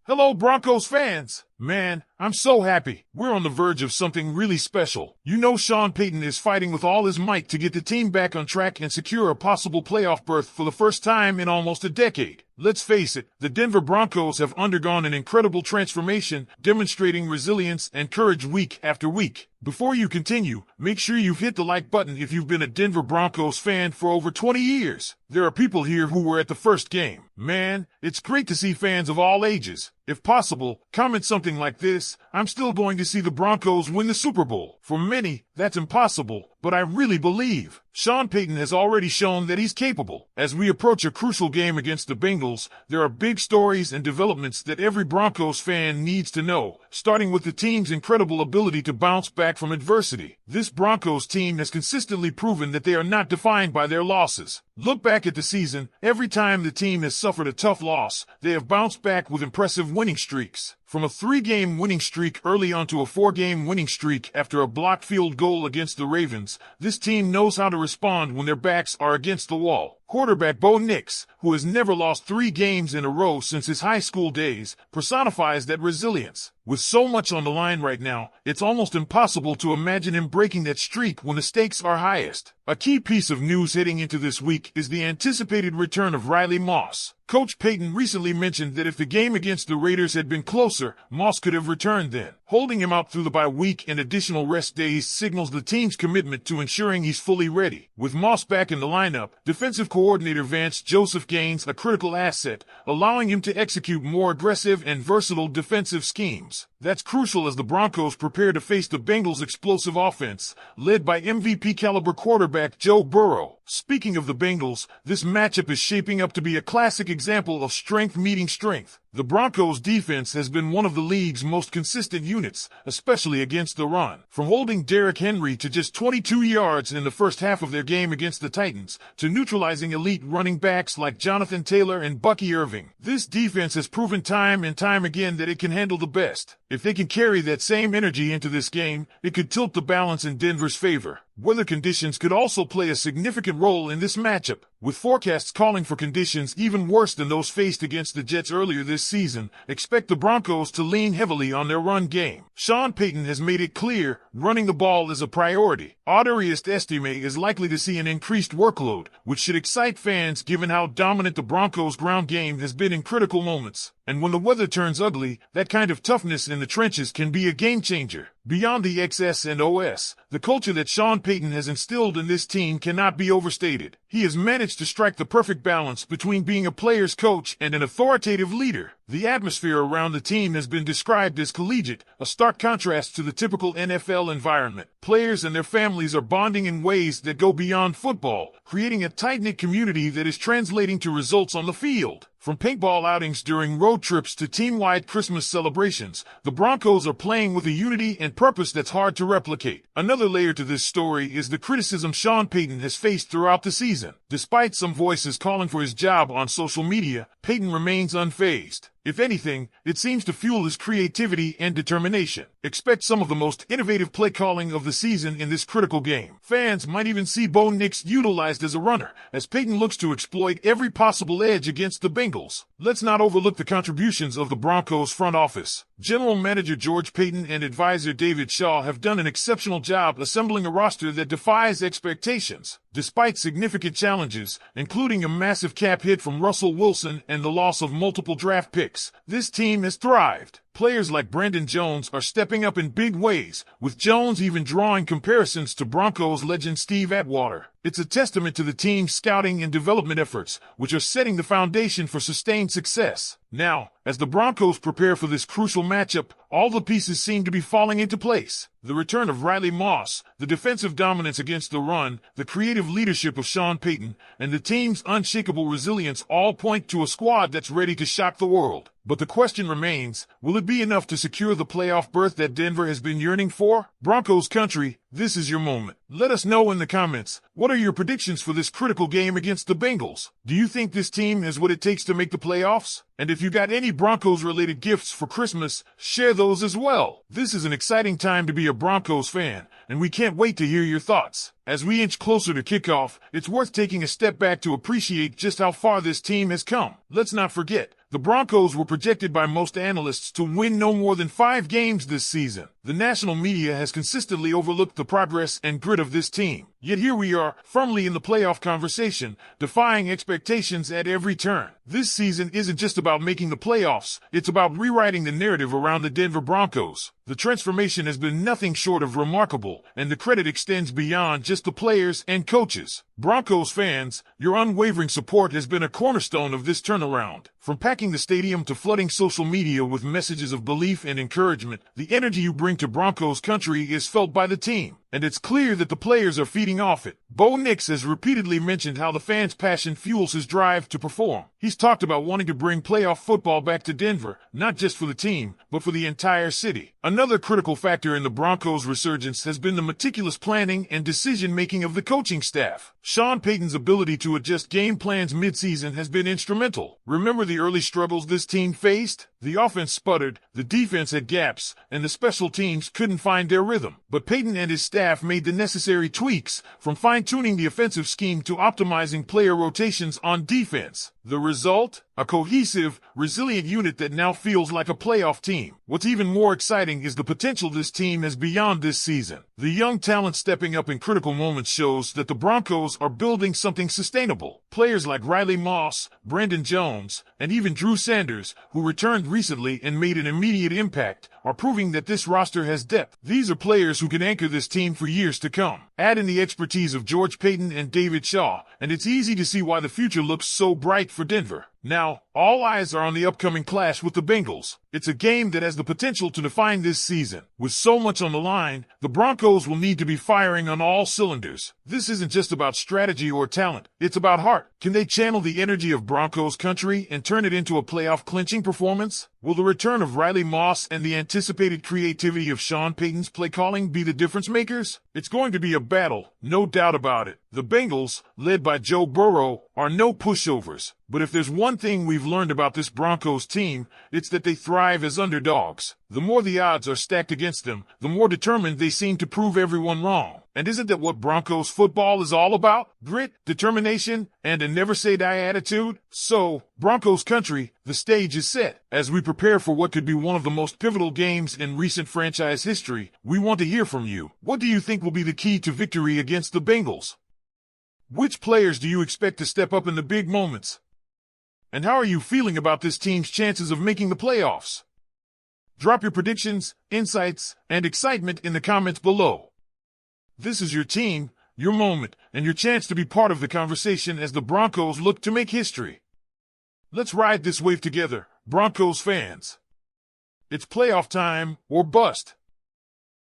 Hello, Broncos fans! Man, I'm so happy. We're on the verge of something really special. You know Sean Payton is fighting with all his might to get the team back on track and secure a possible playoff berth for the first time in almost a decade. Let's face it, the Denver Broncos have undergone an incredible transformation, demonstrating resilience and courage week after week. Before you continue, make sure you've hit the like button if you've been a Denver Broncos fan for over 20 years. There are people here who were at the first game. Man, it's great to see fans of all ages. If possible, comment something like this: "I'm still going to see the Broncos win the Super Bowl." For many, that's impossible, but I really believe Sean Payton has already shown that he's capable. As we approach a crucial game against the Bengals, there are big stories and developments that every Broncos fan needs to know, starting with the team's incredible ability to bounce back from adversity. This Broncos team has consistently proven that they are not defined by their losses. Look back at the season. Every time the team has suffered a tough loss, they have bounced back with impressive winning streaks. From a 3-game winning streak early on to a 4-game winning streak after a blocked field goal against the Ravens, this team knows how to respond when their backs are against the wall. Quarterback NIX, who has never lost 3 games in a row since his high school days, personifies that resilience. With so much on the line right now, it's almost impossible to imagine him breaking that streak when the stakes are highest. A key piece of news heading into this week is the anticipated return of Riley Moss. Coach Payton recently mentioned that if the game against the Raiders had been closer, Moss could have returned then. Holding him out through the bye week and additional rest days signals the team's commitment to ensuring he's fully ready. With Moss back in the lineup, defensive coordinator Vance Joseph gains a critical asset, allowing him to execute more aggressive and versatile defensive schemes. That's crucial as the Broncos prepare to face the Bengals' explosive offense, led by MVP-caliber quarterback Joe Burrow. Speaking of the Bengals, this matchup is shaping up to be a classic example of strength meeting strength. The Broncos' defense has been one of the league's most consistent units, especially against the run. From holding Derrick Henry to just 22 yards in the first half of their game against the Titans, to neutralizing elite running backs like Jonathan Taylor and Bucky Irving, this defense has proven time and time again that it can handle the best. If they can carry that same energy into this game, it could tilt the balance in Denver's favor. Weather conditions could also play a significant role in this matchup, with forecasts calling for conditions even worse than those faced against the Jets earlier this season. Expect the Broncos to lean heavily on their run game. Sean Payton has made it clear running the ball is a priority. Audarius Estime is likely to see an increased workload, which should excite fans given how dominant the Broncos' ground game has been in critical moments. And when the weather turns ugly, that kind of toughness in the trenches can be a game changer. Beyond the X's and O's, the culture that Sean Payton has instilled in this team cannot be overstated. He has managed to strike the perfect balance between being a player's coach and an authoritative leader. The atmosphere around the team has been described as collegiate, a stark contrast to the typical NFL environment. Players and their families are bonding in ways that go beyond football, creating a tight-knit community that is translating to results on the field. From paintball outings during road trips to team-wide Christmas celebrations, the Broncos are playing with a unity and purpose that's hard to replicate. Another layer to this story is the criticism Sean Payton has faced throughout the season. Despite some voices calling for his job on social media, Payton remains unfazed. If anything, it seems to fuel his creativity and determination. Expect some of the most innovative play calling of the season in this critical game. Fans might even see NIX utilized as a runner, as Payton looks to exploit every possible edge against the Bengals. Let's not overlook the contributions of the Broncos front office. General Manager George Payton and advisor David Shaw have done an exceptional job assembling a roster that defies expectations. Despite significant challenges, including a massive cap hit from Russell Wilson and the loss of multiple draft picks, this team has thrived. Players like Brandon Jones are stepping up in big ways, with Jones even drawing comparisons to Broncos legend Steve Atwater. It's a testament to the team's scouting and development efforts, which are setting the foundation for sustained success. Now, as the Broncos prepare for this crucial matchup, all the pieces seem to be falling into place. The return of Riley Moss, the defensive dominance against the run, the creative leadership of Sean Payton, and the team's unshakable resilience all point to a squad that's ready to shock the world. But the question remains, will it be enough to secure the playoff berth that Denver has been yearning for? Broncos country, This is your moment. Let us know in the comments, what are your predictions for this critical game against the Bengals? Do you think this team has what it takes to make the playoffs? And if you got any Broncos-related gifts for Christmas, share those as well. This is an exciting time to be a Broncos fan, and we can't wait to hear your thoughts. As we inch closer to kickoff, it's worth taking a step back to appreciate just how far this team has come. Let's not forget, the Broncos were projected by most analysts to win no more than 5 games this season. The national media has consistently overlooked the progress and grit of this team. Yet here we are, firmly in the playoff conversation, defying expectations at every turn. This season isn't just about making the playoffs, it's about rewriting the narrative around the Denver Broncos. The transformation has been nothing short of remarkable, and the credit extends beyond just the players and coaches. Broncos fans, your unwavering support has been a cornerstone of this turnaround. From packing the stadium to flooding social media with messages of belief and encouragement, the energy you bring to Broncos country is felt by the team, and it's clear that the players are feeding off it. NIX has repeatedly mentioned how the fans' passion fuels his drive to perform. He's talked about wanting to bring playoff football back to Denver, not just for the team, but for the entire city. Another critical factor in the Broncos' resurgence has been the meticulous planning and decision-making of the coaching staff. Sean Payton's ability to adjust game plans mid-season has been instrumental. Remember the early struggles this team faced? The offense sputtered, the defense had gaps, and the special teams couldn't find their rhythm. But Payton and his staff made the necessary tweaks, from fine-tuning the offensive scheme to optimizing player rotations on defense. The result? A cohesive, resilient unit that now feels like a playoff team. What's even more exciting is the potential this team has beyond this season. The young talent stepping up in critical moments shows that the Broncos are building something sustainable. Players like Riley Moss, Brandon Jones, and even Drew Sanders, who returned recently and made an immediate impact, are proving that this roster has depth. These are players who can anchor this team for years to come. Add in the expertise of George Payton and David Shaw, and it's easy to see why the future looks so bright for Denver. Now, all eyes are on the upcoming clash with the Bengals. It's a game that has the potential to define this season. With so much on the line, the Broncos will need to be firing on all cylinders. This isn't just about strategy or talent, it's about heart. Can they channel the energy of Broncos country and turn it into a playoff-clinching performance? Will the return of Riley Moss and the anticipated creativity of Sean Payton's play calling be the difference makers? It's going to be a battle, no doubt about it. The Bengals, led by Joe Burrow, are no pushovers. But if there's one thing we've learned about this Broncos team, it's that they thrive as underdogs. The more the odds are stacked against them, the more determined they seem to prove everyone wrong. And isn't that what Broncos football is all about? Grit, determination, and a never-say-die attitude? So, Broncos country, the stage is set. As we prepare for what could be one of the most pivotal games in recent franchise history, we want to hear from you. What do you think will be the key to victory against the Bengals? Which players do you expect to step up in the big moments? And how are you feeling about this team's chances of making the playoffs? Drop your predictions, insights, and excitement in the comments below. This is your team, your moment, and your chance to be part of the conversation as the Broncos look to make history. Let's ride this wave together, Broncos fans. It's playoff time or bust.